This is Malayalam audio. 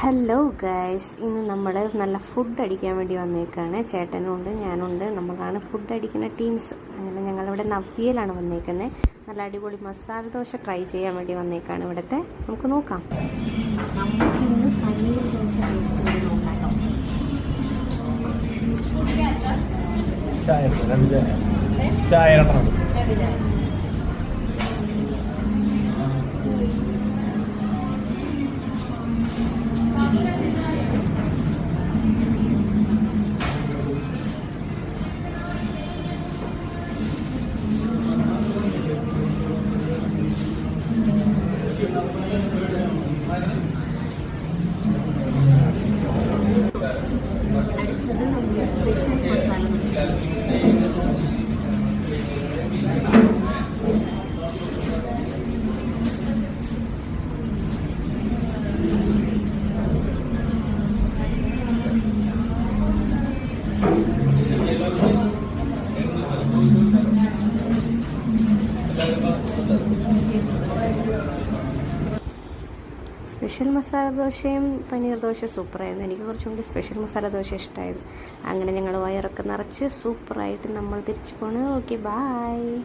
ഹലോ ഗൈസ്, ഇന്ന് നമ്മൾ നല്ല ഫുഡ് അടിക്കാൻ വേണ്ടി വന്നേക്കാണ്. ചേട്ടനുണ്ട്, ഞാനുണ്ട്, നമ്മളാണ് ഫുഡ് അടിക്കുന്ന ടീംസ്. അങ്ങനെ ഞങ്ങളിവിടെ നവ്യയിലാണ് വന്നേക്കുന്നത്. നല്ല അടിപൊളി മസാല ദോശ ട്രൈ ചെയ്യാൻ വേണ്ടി വന്നേക്കാണ് ഇവിടുത്തെ. നമുക്ക് നോക്കാം. നമുക്കിന്ന് പനീർ ദോശ ടേസ്റ്റ് ചെയ്ത് നോക്കാം. ചായ അടുത്തത് നമ്മുടെ സ്പെഷ്യൽ മസാല ദോശ. സ്പെഷ്യൽ മസാല ദോശയും പനീർ ദോശ സൂപ്പറായിരുന്നു. എനിക്ക് കുറച്ചും കൂടി സ്പെഷ്യൽ മസാല ദോശ ഇഷ്ടമായിരുന്നു. അങ്ങനെ ഞങ്ങൾ വയറൊക്കെ നിറച്ച് സൂപ്പറായിട്ട് നമ്മൾ തിരിച്ചു പോണു. Okay, bye.